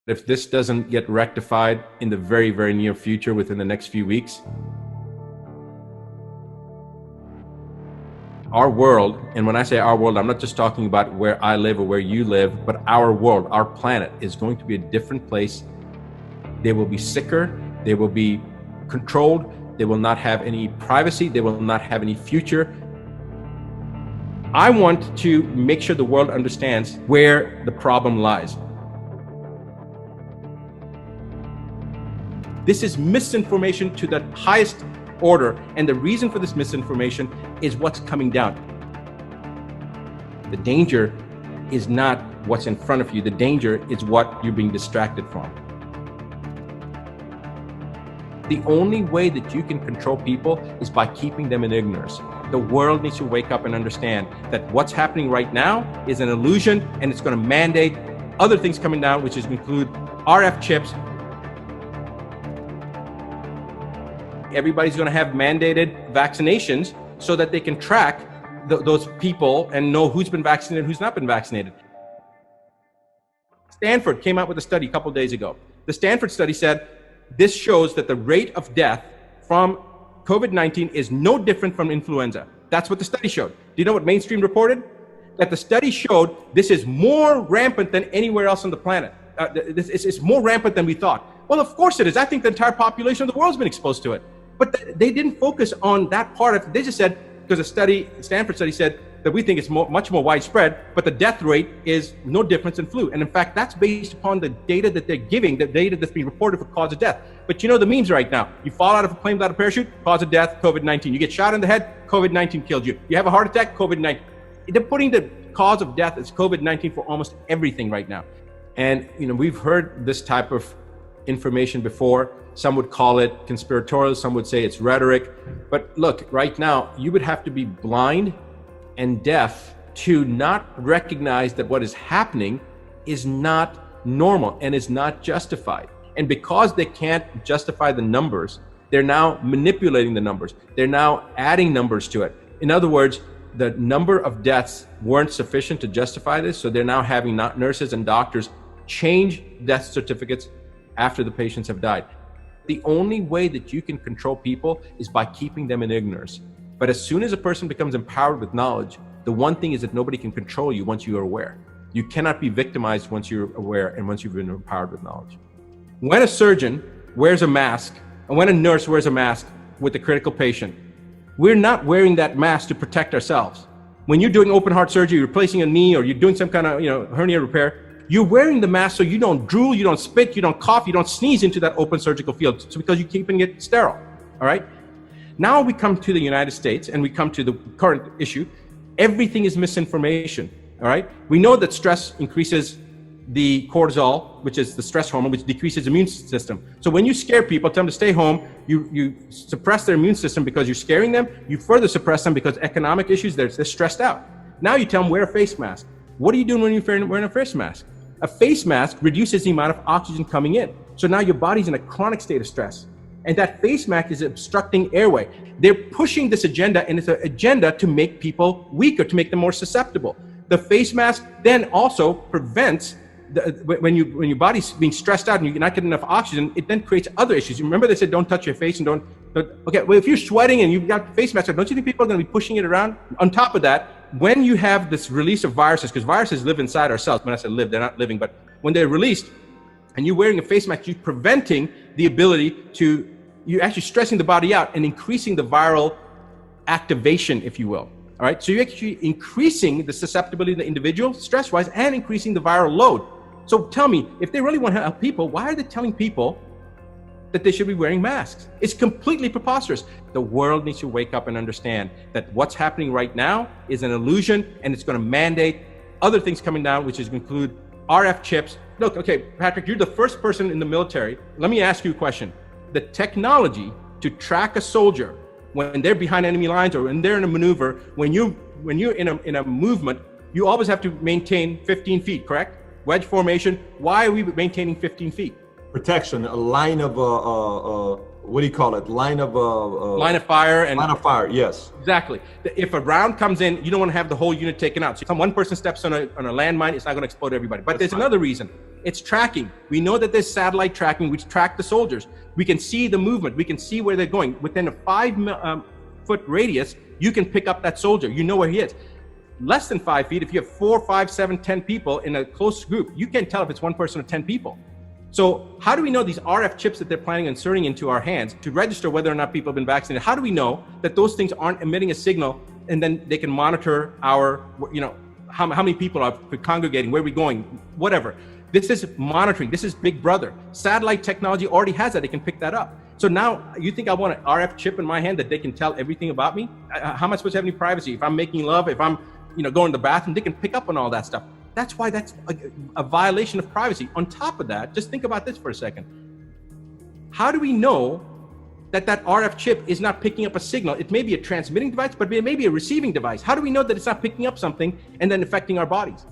If this doesn't get rectified in the very, very near future, within the next few weeks, our world, and when I say our world, I'm not just talking about where I live or where you live, but our world, our planet is going to be a different place. They will be sicker, they will be controlled, they will not have any privacy, they will not have any future. I want to make sure the world understands where the problem lies. This is misinformation to the highest order, and the reason for this misinformation is what's coming down. The danger is not what's in front of you. The danger is what you're being distracted from. The only way that you can control people is by keeping them in ignorance. The world needs to wake up and understand that what's happening right now is an illusion, and it's going to mandate other things coming down, which is include RF chips. Everybody's going to have mandated vaccinations so that they can track those people and know who's been vaccinated, who's not been vaccinated. Stanford came out with a study a couple of days ago. The Stanford study said this shows that the rate of death from COVID-19 is no different from influenza. That's what the study showed. Do you know what mainstream reported? That the study showed this is more rampant than anywhere else on the planet. It's more rampant than we thought. Well, of course it is. I think the entire population of the world's been exposed to it. But they didn't focus on that part of it. They just said, because the Stanford study said that we think it's much more widespread, but the death rate is no difference in flu. And in fact, that's based upon the data that they're giving, the data that's being reported for cause of death. But you know the memes right now. You fall out of a plane without a parachute, cause of death, COVID-19. You get shot in the head, COVID-19 killed you. You have a heart attack, COVID-19. They're putting the cause of death as COVID-19 for almost everything right now. And we've heard this type of information before. Some would call it conspiratorial, some would say it's rhetoric. But look, right now, you would have to be blind and deaf to not recognize that what is happening is not normal and is not justified. And because they can't justify the numbers, they're now manipulating the numbers. They're now adding numbers to it. In other words, the number of deaths weren't sufficient to justify this, so they're now having nurses and doctors change death certificates after the patients have died. The only way that you can control people is by keeping them in ignorance. But as soon as a person becomes empowered with knowledge, the one thing is that nobody can control you once you are aware. You cannot be victimized once you're aware and once you've been empowered with knowledge. When a surgeon wears a mask, and when a nurse wears a mask with a critical patient, we're not wearing that mask to protect ourselves. When you're doing open heart surgery, you're replacing a knee, or you're doing some kind of hernia repair, you're wearing the mask so you don't drool, you don't spit, you don't cough, you don't sneeze into that open surgical field. So because you're keeping it sterile, all right? Now we come to the United States and we come to the current issue. Everything is misinformation, all right? We know that stress increases the cortisol, which is the stress hormone, which decreases the immune system. So when you scare people, tell them to stay home, you suppress their immune system because you're scaring them, you further suppress them because economic issues, they're stressed out. Now you tell them wear a face mask. What are you doing when you're wearing a face mask? A face mask reduces the amount of oxygen coming in. So now your body's in a chronic state of stress. And that face mask is obstructing airway. They're pushing this agenda, and it's an agenda to make people weaker, to make them more susceptible. The face mask then also prevents, when your body's being stressed out and you're not getting enough oxygen, it then creates other issues. Remember they said don't touch your face and don't okay, well, if you're sweating and you've got face mask, don't you think people are going to be pushing it around? On top of that, when you have this release of viruses, because viruses live inside our cells, when I say live, they're not living, but when they're released and you're wearing a face mask, you're preventing the ability you're actually stressing the body out and increasing the viral activation, if you will. All right, so you're actually increasing the susceptibility of the individual stress-wise and increasing the viral load. So tell me, if they really want to help people, why are they telling people that they should be wearing masks? It's completely preposterous. The world needs to wake up and understand that what's happening right now is an illusion, and it's going to mandate other things coming down, which is include RF chips. Look, okay, Patrick, you're the first person in the military. Let me ask you a question. The technology to track a soldier when they're behind enemy lines or when they're in a maneuver, when you're in a movement, you always have to maintain 15 feet, correct? Wedge formation. Why are we maintaining 15 feet? Protection, a line of what do you call it? Line of fire. And line of fire, yes. Exactly. If a round comes in, you don't want to have the whole unit taken out. So if one person steps on a landmine, it's not going to explode everybody. But there's another reason. It's tracking. We know that there's satellite tracking, which track the soldiers. We can see the movement. We can see where they're going. Within a 5-foot radius, you can pick up that soldier. You know where he is. Less than 5 feet, if you have 4, 5, 7, 10 people in a close group, you can't tell if it's one person or 10 people. So how do we know these RF chips that they're planning on inserting into our hands to register whether or not people have been vaccinated? How do we know that those things aren't emitting a signal, and then they can monitor our, how many people are congregating, where are we going, whatever. This is monitoring. This is Big Brother. Satellite technology already has that. They can pick that up. So now you think I want an RF chip in my hand that they can tell everything about me? How am I supposed to have any privacy? If I'm making love, if I'm going to the bathroom, they can pick up on all that stuff. That's why that's a violation of privacy. On top of that, just think about this for a second. How do we know that RF chip is not picking up a signal? It may be a transmitting device, but it may be a receiving device. How do we know that it's not picking up something and then affecting our bodies?